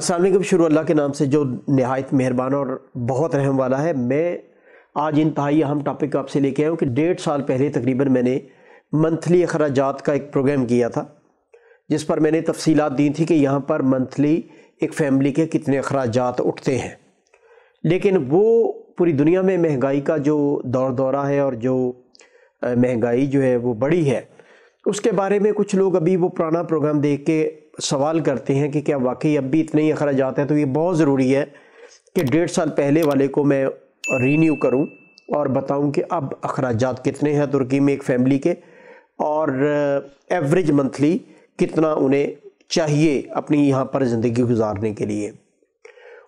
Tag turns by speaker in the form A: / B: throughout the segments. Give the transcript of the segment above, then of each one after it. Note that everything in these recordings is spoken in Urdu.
A: السلام علیکم۔ شروع اللہ کے نام سے جو نہایت مہربان اور بہت رحم والا ہے۔ میں آج انتہائی اہم ٹاپک آپ سے لے کے آیا ہوں کہ 1.5 سال پہلے تقریباً میں نے منتھلی اخراجات کا ایک پروگرام کیا تھا، جس پر میں نے تفصیلات دی تھی کہ یہاں پر منتھلی ایک فیملی کے کتنے اخراجات اٹھتے ہیں۔ لیکن وہ پوری دنیا میں مہنگائی کا جو دورہ ہے اور جو مہنگائی جو ہے وہ بڑی ہے، اس کے بارے میں کچھ لوگ ابھی وہ پرانا پروگرام دیکھ کے سوال کرتے ہیں کہ کیا واقعی اب بھی اتنے ہی اخراجات ہیں۔ تو یہ بہت ضروری ہے کہ 1.5 سال پہلے والے کو میں رینیو کروں اور بتاؤں کہ اب اخراجات کتنے ہیں ترکی میں ایک فیملی کے، اور ایوریج منتھلی کتنا انہیں چاہیے اپنی یہاں پر زندگی گزارنے کے لیے۔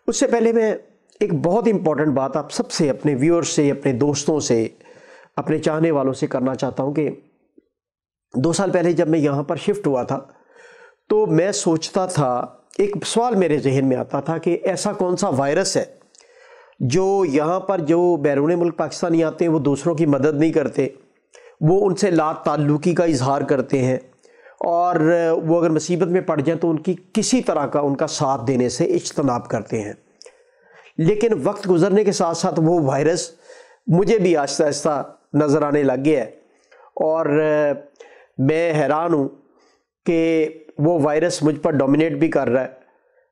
A: اس سے پہلے میں ایک بہت امپورٹنٹ بات آپ سب سے، اپنے ویورز سے، اپنے دوستوں سے، اپنے چاہنے والوں سے کرنا چاہتا ہوں کہ 2 سال پہلے جب میں یہاں پر شفٹ ہوا تھا تو میں سوچتا تھا، ایک سوال میرے ذہن میں آتا تھا کہ ایسا کون سا وائرس ہے جو یہاں پر جو بیرون ملک پاکستانی آتے ہیں وہ دوسروں کی مدد نہیں کرتے، وہ ان سے لا تعلقی کا اظہار کرتے ہیں، اور وہ اگر مصیبت میں پڑ جائیں تو ان کی کسی طرح کا ان کا ساتھ دینے سے اجتناب کرتے ہیں۔ لیکن وقت گزرنے کے ساتھ ساتھ وہ وائرس مجھے بھی آہستہ آہستہ نظر آنے لگ گیا ہے، اور میں حیران ہوں کہ وہ وائرس مجھ پر ڈومینیٹ بھی کر رہا ہے۔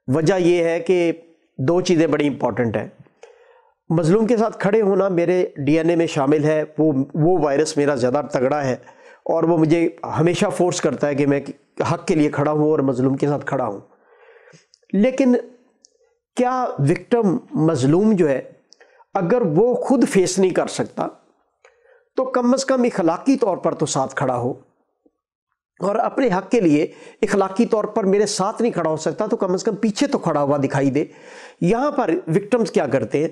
A: وجہ یہ ہے کہ 2 چیزیں بڑی امپورٹنٹ ہیں۔ مظلوم کے ساتھ کھڑے ہونا میرے ڈی این اے میں شامل ہے، وہ وائرس میرا زیادہ تگڑا ہے، اور وہ مجھے ہمیشہ فورس کرتا ہے کہ میں حق کے لیے کھڑا ہوں اور مظلوم کے ساتھ کھڑا ہوں۔ لیکن کیا وکٹم، مظلوم جو ہے، اگر وہ خود فیس نہیں کر سکتا تو کم از کم اخلاقی طور پر تو ساتھ کھڑا ہو، اور اپنے حق کے لیے اخلاقی طور پر میرے ساتھ نہیں کھڑا ہو سکتا تو کم از کم پیچھے تو کھڑا ہوا دکھائی دے۔ یہاں پر وکٹمز کیا کرتے ہیں؟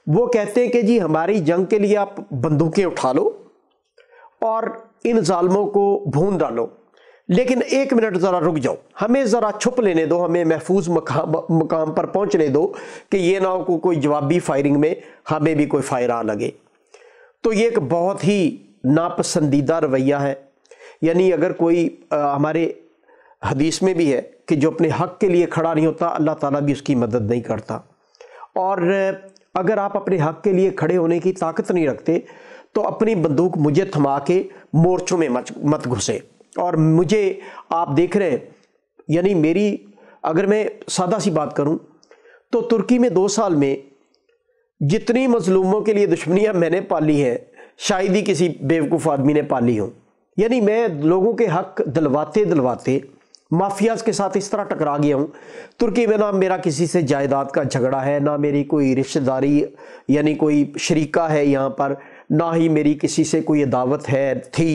A: وہ کہتے ہیں کہ جی ہماری جنگ کے لیے آپ بندوقیں اٹھا لو اور ان ظالموں کو بھون ڈالو، لیکن 1 منٹ ذرا رک جاؤ، ہمیں ذرا چھپ لینے دو، ہمیں محفوظ مقام پر پہنچنے دو کہ یہ نہ ہو کہ کوئی جوابی فائرنگ میں ہمیں بھی کوئی فائر آ لگے۔ تو یہ ایک بہت ہی ناپسندیدہ رویہ ہے۔ یعنی اگر کوئی ہمارے حدیث میں بھی ہے کہ جو اپنے حق کے لیے کھڑا نہیں ہوتا اللہ تعالیٰ بھی اس کی مدد نہیں کرتا، اور اگر آپ اپنے حق کے لیے کھڑے ہونے کی طاقت نہیں رکھتے تو اپنی بندوق مجھے تھما کے مورچوں میں مت گھسے۔ اور مجھے آپ دیکھ رہے ہیں، یعنی میری اگر میں سادہ سی بات کروں تو ترکی میں 2 سال میں جتنی مظلوموں کے لیے دشمنیاں میں نے پالی ہیں شاید ہی کسی بیوقوف آدمی نے پالی ہوں۔ یعنی میں لوگوں کے حق دلواتے مافیاز کے ساتھ اس طرح ٹکرا گیا ہوں۔ ترکی میں نہ میرا کسی سے جائیداد کا جھگڑا ہے، نہ میری کوئی رشتہ داری یعنی کوئی شریکہ ہے یہاں پر، نہ ہی میری کسی سے کوئی عداوت تھی،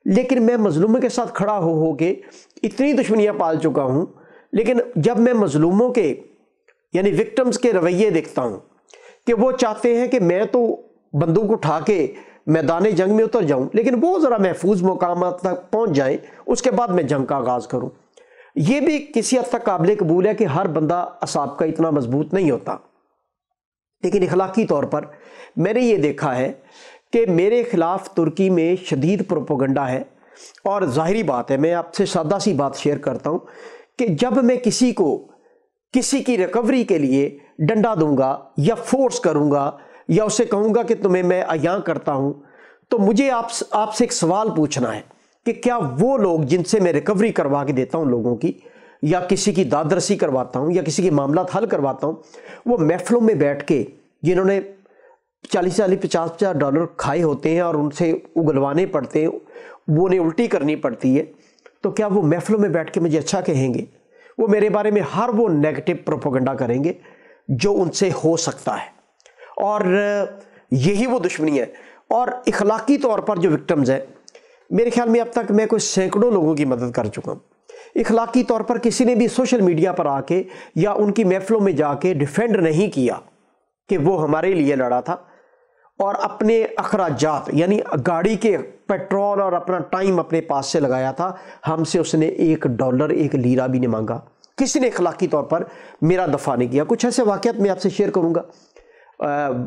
A: لیکن میں مظلوموں کے ساتھ کھڑا ہو کے اتنی دشمنیاں پال چکا ہوں۔ لیکن جب میں مظلوموں کے یعنی وکٹمز کے رویے دیکھتا ہوں کہ وہ چاہتے ہیں کہ میں تو بندوق اٹھا کے میدان جنگ میں اتر جاؤں، لیکن وہ ذرا محفوظ مقامات تک پہنچ جائیں، اس کے بعد میں جنگ کا آغاز کروں۔ یہ بھی کسی حد تک قابل قبول ہے کہ ہر بندہ اعصاب کا اتنا مضبوط نہیں ہوتا، لیکن اخلاقی طور پر میں نے یہ دیکھا ہے کہ میرے خلاف ترکی میں شدید پروپیگنڈا ہے۔ اور ظاہری بات ہے، میں آپ سے سادہ سی بات شیئر کرتا ہوں کہ جب میں کسی کی ریکوری کے لیے ڈنڈا دوں گا یا فورس کروں گا یا اسے کہوں گا کہ تمہیں میں عیاں کرتا ہوں، تو مجھے آپ سے ایک سوال پوچھنا ہے کہ کیا وہ لوگ جن سے میں ریکوری کروا کے دیتا ہوں لوگوں کی، یا کسی کی داد رسی کرواتا ہوں یا کسی کے معاملات حل کرواتا ہوں، وہ محفلوں میں بیٹھ کے جنہوں نے 40-50 ڈالر کھائے ہوتے ہیں اور ان سے اگلوانے پڑتے ہیں، وہ انہیں الٹی کرنی پڑتی ہے، تو کیا وہ محفلوں میں بیٹھ کے مجھے اچھا کہیں گے؟ وہ میرے بارے میں ہر وہ نیگیٹو پروپیگنڈا کریں گے جو ان سے ہو سکتا ہے، اور یہی وہ دشمنی ہے۔ اور اخلاقی طور پر جو وکٹمز ہیں، میرے خیال میں اب تک میں کوئی سینکڑوں لوگوں کی مدد کر چکا ہوں۔ اخلاقی طور پر کسی نے بھی سوشل میڈیا پر آ کے یا ان کی محفلوں میں جا کے ڈیفینڈ نہیں کیا کہ وہ ہمارے لیے لڑا تھا، اور اپنے اخراجات یعنی گاڑی کے پیٹرول اور اپنا ٹائم اپنے پاس سے لگایا تھا، ہم سے اس نے $1 1 لیرہ بھی نہیں مانگا۔ کسی نے اخلاقی طور پر میرا دفاع نہیں کیا۔ کچھ ایسے واقعات میں آپ سے شیئر کروں گا،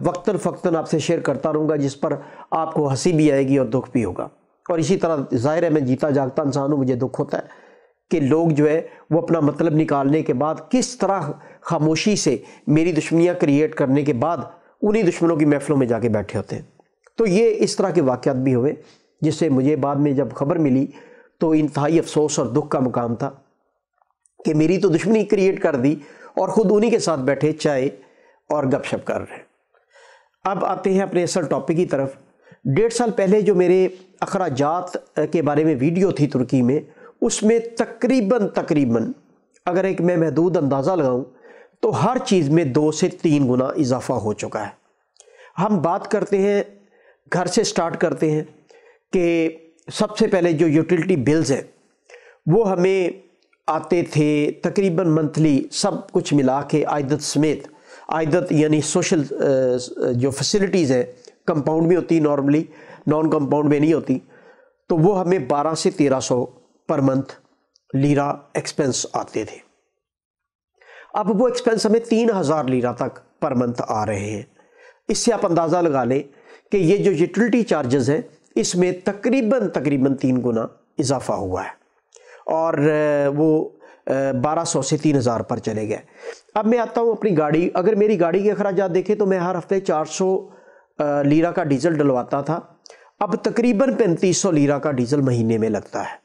A: وقتاً فوقتاً آپ سے شیئر کرتا رہوں گا، جس پر آپ کو ہنسی بھی آئے گی اور دکھ بھی ہوگا۔ اور اسی طرح ظاہر ہے میں جیتا جاگتا انسان ہوں، مجھے دکھ ہوتا ہے کہ لوگ جو ہے وہ اپنا مطلب نکالنے کے بعد کس طرح خاموشی سے میری دشمنیاں کریٹ کرنے کے بعد انہی دشمنوں کی محفلوں میں جا کے بیٹھے ہوتے ہیں۔ تو یہ اس طرح کے واقعات بھی ہوئے، جس سے مجھے بعد میں جب خبر ملی تو انتہائی افسوس اور دکھ کا مقام تھا کہ میری تو دشمنی کریٹ کر دی اور خود انہی کے ساتھ بیٹھے چائے اور گپ شپ کر رہے ہیں۔ اب آتے ہیں اپنے اصل ٹاپک کی طرف۔ 1.5 سال پہلے جو میرے اخراجات کے بارے میں ویڈیو تھی ترکی میں، اس میں تقریباً اگر ایک میں محدود اندازہ لگاؤں تو ہر چیز میں 2 سے 3 گنا اضافہ ہو چکا ہے۔ ہم بات کرتے ہیں، گھر سے سٹارٹ کرتے ہیں کہ سب سے پہلے جو یوٹیلٹی بلز ہیں وہ ہمیں آتے تھے تقریباً منتھلی، سب کچھ ملا کے عائدت سمیت، عائدت یعنی سوشل جو فیسلٹیز ہیں کمپاؤنڈ میں ہوتی، نارملی نان کمپاؤنڈ میں نہیں ہوتی، تو وہ ہمیں 12 سے 1300 پر منتھ لیرہ ایکسپنس آتے تھے۔ اب وہ ایکسپنس ہمیں 3000 لیرہ تک پر منتھ آ رہے ہیں۔ اس سے آپ اندازہ لگا لیں کہ یہ جو یوٹیلٹی چارجز ہیں اس میں تقریباً 3 گنا اضافہ ہوا ہے، اور وہ 1200 سے 3000 پر چلے گئے۔ اب میں آتا ہوں اپنی گاڑی، اگر میری گاڑی کے اخراجات دیکھیں تو میں ہر ہفتے 400 لیرہ کا ڈیزل ڈلواتا تھا، اب تقریباً 3500 لیرہ کا ڈیزل مہینے میں لگتا ہے۔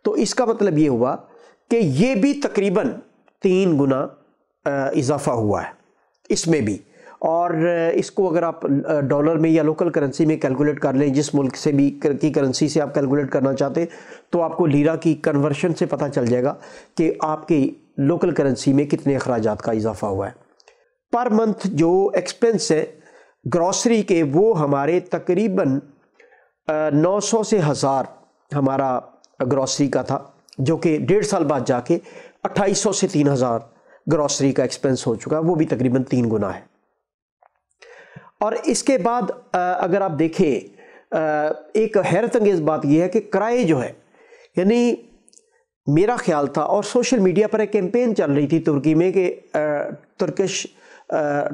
A: تو اس کا مطلب یہ ہوا کہ یہ بھی تقریباً 3 گنا اضافہ ہوا ہے اس میں بھی، اور اس کو اگر آپ ڈالر میں یا لوکل کرنسی میں کیلکولیٹ کر لیں، جس ملک سے بھی کی کرنسی سے آپ کیلکولیٹ کرنا چاہتے ہیں، تو آپ کو لیرہ کی کنورشن سے پتہ چل جائے گا کہ آپ کی لوکل کرنسی میں کتنے اخراجات کا اضافہ ہوا ہے۔ پر منتھ جو ایکسپنس ہے گروسری کے، وہ ہمارے تقریباً 900 سے 1000 ہمارا گروسری کا تھا، جو کہ 1.5 سال بعد جا کے 2800 سے 3000 گروسری کا ایکسپنس ہو چکا، وہ بھی تقریباً 3 گنا ہے۔ اور اس کے بعد اگر آپ دیکھیں، ایک حیرت انگیز بات یہ ہے کہ کرائے جو ہے، یعنی میرا خیال تھا، اور سوشل میڈیا پر ایک کیمپین چل رہی تھی ترکی میں کہ ترکش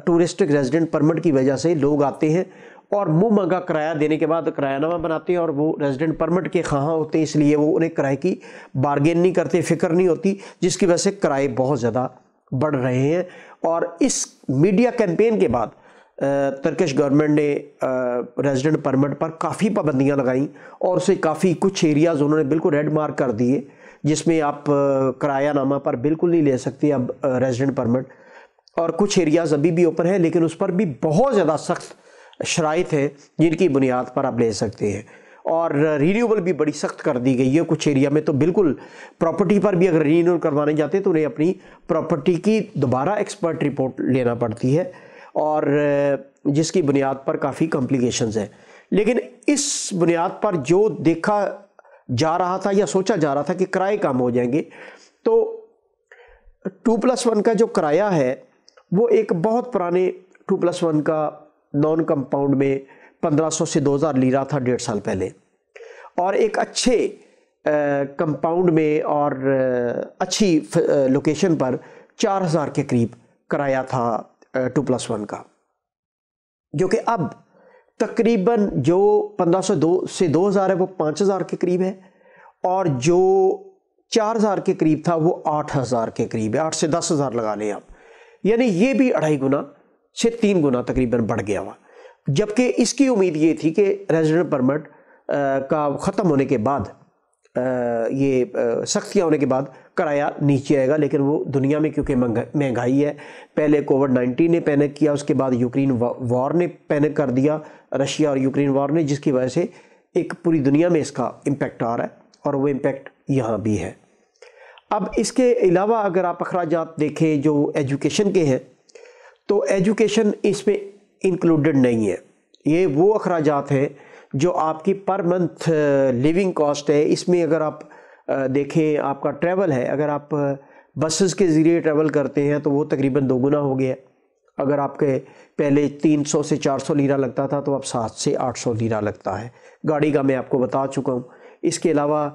A: ٹورسٹک ریزیڈنٹ پرمٹ کی وجہ سے لوگ آتے ہیں اور منہ مانگا کرایہ دینے کے بعد کرایہ نامہ بناتے ہیں، اور وہ ریزیڈنٹ پرمٹ کے خواہاں ہوتے ہیں، اس لیے وہ انہیں کرائے کی بارگین نہیں کرتے، فکر نہیں ہوتی، جس کی وجہ سے کرائے بہت زیادہ بڑھ رہے ہیں۔ اور اس میڈیا کیمپین کے بعد ترکش گورنمنٹ نے ریزیڈنٹ پرمٹ پر کافی پابندیاں لگائیں، اور اسے کافی کچھ ایریاز انہوں نے بالکل ریڈ مارک کر دیے، جس میں آپ کرایہ نامہ پر بالکل نہیں لے سکتے اب ریزیڈنٹ پرمٹ، اور کچھ ایریاز ابھی بھی اوپن ہیں لیکن اس پر بھی بہت زیادہ سخت شرائط ہیں جن کی بنیاد پر آپ لے سکتے ہیں، اور رینیوبل بھی بڑی سخت کر دی گئی ہے۔ کچھ ایریا میں تو بالکل پراپرٹی پر بھی اگر رینیول کروانے جاتے ہیں تو انہیں اپنی پراپرٹی کی دوبارہ ایکسپرٹ رپورٹ لینا پڑتی ہے، اور جس کی بنیاد پر کافی کمپلیکیشنز ہیں۔ لیکن اس بنیاد پر جو دیکھا جا رہا تھا یا سوچا جا رہا تھا کہ کرائے کم ہو جائیں گے، تو 2+1 کا جو کرایہ ہے وہ ایک بہت پرانے 2+1 کا نان کمپاؤنڈ میں 1500 سے 2000 لیرہ تھا 1.5 سال پہلے، اور ایک اچھے کمپاؤنڈ میں اور اچھی لوکیشن پر 4000 کے قریب کرایہ تھا 2+1 کا، جو کہ اب تقریباً جو 1500 سے 2000 ہے وہ 5000 کے قریب ہے، اور جو 4000 کے قریب تھا وہ 8000 کے قریب ہے، 8 سے 10,000 لگا لیں آپ، یعنی یہ بھی 2.5 گنا سے 3 گنا تقریباً بڑھ گیا ہوا۔ جبکہ اس کی امید یہ تھی کہ ریزیڈنٹ پرمٹ کا ختم ہونے کے بعد، یہ سختیاں ہونے کے بعد کرایہ نیچے آئے گا، لیکن وہ دنیا میں کیونکہ مہنگائی ہے، پہلے کووڈ-19 نے پینک کیا، اس کے بعد یوکرین وار نے پینک کر دیا، رشیا اور یوکرین وار نے، جس کی وجہ سے ایک پوری دنیا میں اس کا امپیکٹ آ رہا ہے، اور وہ امپیکٹ یہاں بھی ہے۔ اب اس کے علاوہ اگر آپ اخراجات دیکھیں جو ایجوکیشن کے ہیں، تو ایجوکیشن اس میں انکلوڈڈ نہیں ہے۔ یہ وہ اخراجات ہیں جو آپ کی پر منتھ لیونگ کاسٹ ہے، اس میں اگر آپ دیکھیں آپ کا ٹریول ہے، اگر آپ بسز کے ذریعے ٹریول کرتے ہیں تو وہ تقریباً 2 گنا ہو گیا ہے۔ اگر آپ کے پہلے 300 سے 400 لیرہ لگتا تھا تو اب 700 سے 800 لیرہ لگتا ہے، گاڑی کا میں آپ کو بتا چکا ہوں۔ اس کے علاوہ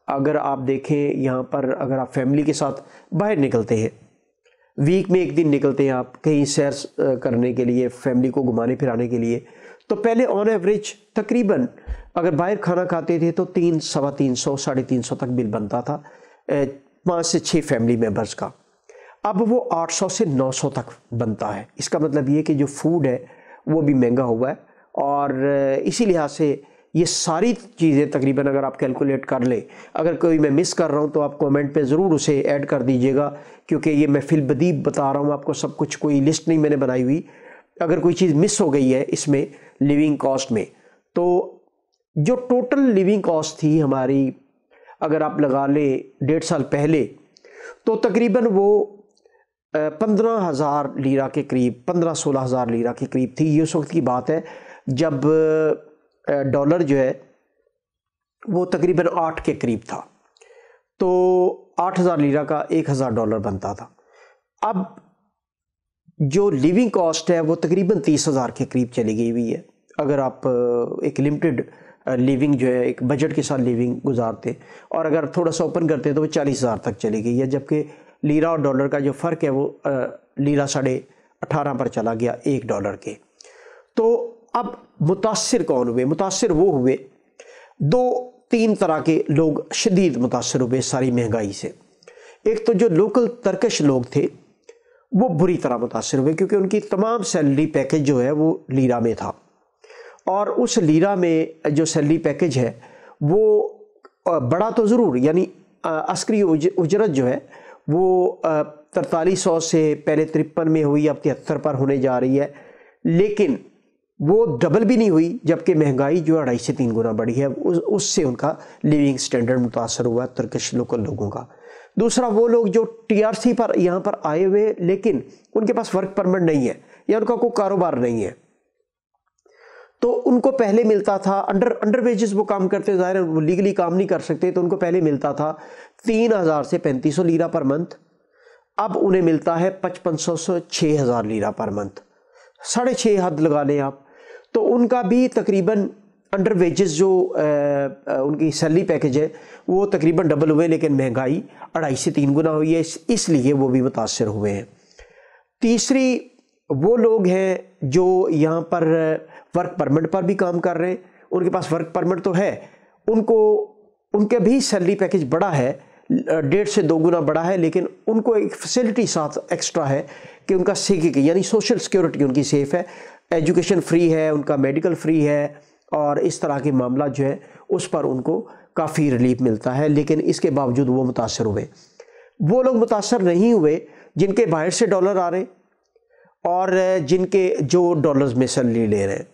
A: اگر آپ دیکھیں یہاں پر، اگر آپ فیملی کے ساتھ باہر نکلتے ہیں، ویک میں 1 دن نکلتے ہیں آپ کہیں سیر کرنے کے لیے، فیملی کو گھمانے پھرانے کے لیے، تو پہلے آن ایوریج تقریباً اگر باہر کھانا کھاتے تھے تو 300، 350، 350 تک بل بنتا تھا، 5 سے 6 فیملی ممبرز کا، اب وہ 800 سے 900 تک بنتا ہے۔ اس کا مطلب یہ کہ جو فوڈ ہے وہ بھی مہنگا ہوا ہے، اور اسی لحاظ سے یہ ساری چیزیں تقریباً اگر آپ کیلکولیٹ کر لیں، اگر کوئی میں مس کر رہا ہوں تو آپ کومنٹ پہ ضرور اسے ایڈ کر دیجئے گا، کیونکہ یہ میں فی البدیہہ بتا رہا ہوں آپ کو، سب کچھ کوئی لسٹ نہیں میں نے بنائی ہوئی۔ اگر کوئی چیز مس ہو گئی ہے اس میں لیونگ کاسٹ میں، تو جو ٹوٹل لیونگ کاسٹ تھی ہماری، اگر آپ لگا لیں 1.5 سال پہلے، تو تقریباً وہ 15,000 لیرہ کے قریب، 15-16 ہزار لیرہ کے قریب تھی۔ یہ اس وقت کی بات ہے جب ڈالر جو ہے وہ تقریباً 8 کے قریب تھا، تو 8,000 لیرہ کا 1,000 ڈالر بنتا تھا۔ اب جو لیونگ کاسٹ ہے وہ تقریباً 30,000 کے قریب چلی گئی ہوئی ہے، اگر آپ ایک لمیٹڈ لیونگ جو ہے ایک بجٹ کے ساتھ لیونگ گزارتے، اور اگر تھوڑا سا اوپن کرتے تو وہ 40,000 تک چلی گئی ہے، جبکہ لیرہ اور ڈالر کا جو فرق ہے وہ لیرہ 18.5 پر چلا گیا $1 کے۔ تو اب متاثر کون ہوئے؟ متاثر وہ ہوئے 2-3 طرح کے لوگ شدید متاثر ہوئے ساری مہنگائی سے۔ ایک تو جو لوکل ترکش لوگ تھے وہ بری طرح متاثر ہوئے، کیونکہ ان کی تمام سیلری پیکج جو ہے وہ لیرہ میں تھا، اور اس لیرہ میں جو سیلری پیکج ہے وہ بڑا تو ضرور، یعنی عسکری اجرت جو ہے وہ 4300 سے پہلے 53 میں ہوئی، اب 73 پر ہونے جا رہی ہے، لیکن وہ ڈبل بھی نہیں ہوئی، جبکہ مہنگائی جو 2.5 سے 3 گنا بڑھی ہے، اس سے ان کا لیونگ سٹینڈرڈ متاثر ہوا ہے ترکش لوکل لوگوں کا۔ دوسرا وہ لوگ جو TRC پر یہاں پر آئے ہوئے لیکن ان کے پاس ورک پرمٹ نہیں ہے یا ان کا کوئی کاروبار نہیں ہے، تو ان کو پہلے ملتا تھا انڈر ویجز، وہ کام کرتے، ظاہر ہے وہ لیگلی کام نہیں کر سکتے، تو ان کو پہلے ملتا تھا 3,000 سے 3,500 لیرہ پر منتھ، اب انہیں ملتا ہے 5,500 سے 6,000 لیرہ پر منتھ، 6.5 حد لگا لیں آپ، تو ان کا بھی تقریباً انڈر ویجز جو ان کی سیلری پیکج ہے وہ تقریباً ڈبل ہوئے، لیکن مہنگائی 2.5 سے 3 گنا ہوئی ہے، اس لیے وہ بھی متاثر ہوئے ہیں۔ تیسری وہ لوگ ہیں جو یہاں پر ورک پرمٹ پر بھی کام کر رہے ہیں، ان کے پاس ورک پرمٹ تو ہے، ان کے بھی سیلری پیکج بڑا ہے، 1.5 سے 2 گنا بڑا ہے، لیکن ان کو ایک فیسلٹی ساتھ ایکسٹرا ہے کہ ان کا سیکھے، یعنی سوشل سیکیورٹی ان کی سیف ہے، ایجوکیشن فری ہے، ان کا میڈیکل فری ہے، اور اس طرح کے معاملات جو ہے اس پر ان کو کافی ریلیف ملتا ہے، لیکن اس کے باوجود وہ متاثر ہوئے۔ وہ لوگ متاثر نہیں ہوئے جن کے باہر سے ڈالر آ رہے ہیں اور جن کے جو ڈالرز میں سیلری لے رہے ہیں،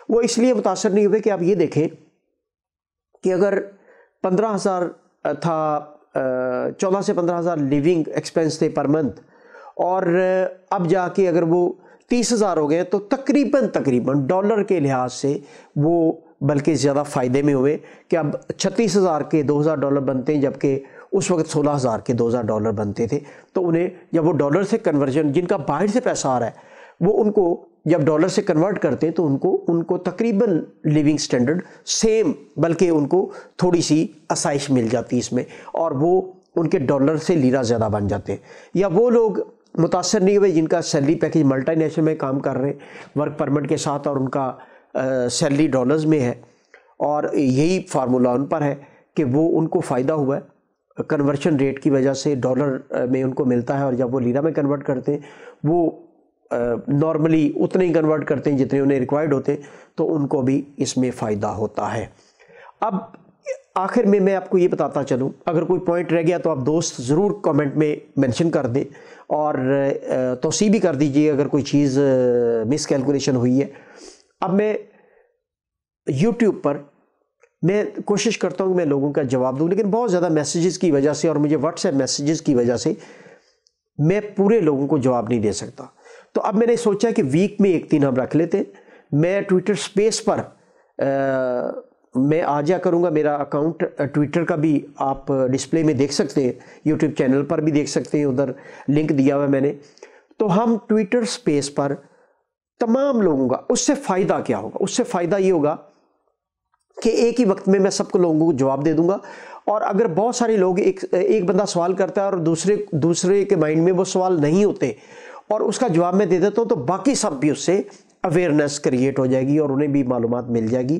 A: وہ اس لیے متاثر نہیں ہوئے کہ آپ یہ دیکھیں کہ اگر 15,000 تھا، 14 سے 15,000 لیونگ ایکسپینس تھے پر منتھ، اور اب جا کے اگر وہ 30,000 ہو گئے، تو تقریباً ڈالر کے لحاظ سے وہ بلکہ زیادہ فائدے میں ہوئے کہ اب 36,000 کے $2,000 بنتے ہیں، جبکہ اس وقت 16,000 کے $2,000 بنتے تھے۔ تو انہیں جب وہ ڈالر سے کنورژن، جن کا باہر سے پیسہ آ رہا ہے وہ ان کو جب ڈالر سے کنورٹ کرتے ہیں تو ان کو تقریباً لیونگ سٹینڈرڈ سیم، بلکہ ان کو تھوڑی سی آسائش مل جاتی اس میں، اور وہ ان کے ڈالر سے لیرہ زیادہ بن جاتے ہیں۔ یا وہ لوگ متاثر نہیں ہوئے جن کا سیلری پیکج ملٹی نیشنل میں کام کر رہے ہیں ورک پرمٹ کے ساتھ، اور ان کا سیلری ڈالرز میں ہے، اور یہی فارمولا ان پر ہے کہ وہ ان کو فائدہ ہوا ہے کنورشن ریٹ کی وجہ سے، ڈالر میں ان کو ملتا ہے، اور جب وہ لیرہ میں کنورٹ کرتے ہیں وہ نارملی اتنے ہی کنورٹ کرتے ہیں جتنے انہیں ریکوائرڈ ہوتے ہیں، تو ان کو بھی اس میں فائدہ ہوتا ہے۔ اب آخر میں آپ کو یہ بتاتا چلوں، اگر کوئی پوائنٹ رہ گیا تو آپ دوست ضرور کامنٹ میں منشن کر دیں، اور توصیح بھی کر دیجئے اگر کوئی چیز مس کیلکولیشن ہوئی ہے۔ اب میں یوٹیوب پر میں کوشش کرتا ہوں کہ میں لوگوں کا جواب دوں، لیکن بہت زیادہ میسیجز کی وجہ سے اور مجھے واٹس ایپ میسیجز کی وجہ سے میں پورے لوگوں کو جواب نہیں دے سکتا، تو اب میں نے سوچا کہ ویک میں 1 دن ہم رکھ لیتے ہیں۔ میں ٹویٹر سپیس پر میں آ جا کروں گا، میرا اکاؤنٹ ٹویٹر کا بھی آپ ڈسپلے میں دیکھ سکتے ہیں، یوٹیوب چینل پر بھی دیکھ سکتے ہیں، ادھر لنک دیا ہوا ہے میں نے۔ تو ہم ٹویٹر سپیس پر تمام لوگوں کا، اس سے فائدہ کیا ہوگا؟ اس سے فائدہ یہ ہوگا کہ ایک ہی وقت میں سب کو لوگوں کو جواب دے دوں گا، اور اگر بہت سارے لوگ ایک بندہ سوال کرتا ہے اور دوسرے کے مائنڈ میں وہ سوال نہیں ہوتے اور اس کا جواب میں دے دیتا ہوں، تو باقی سب بھی اس سے اویئرنیس کریٹ ہو جائے گی اور انہیں بھی معلومات مل جائے گی۔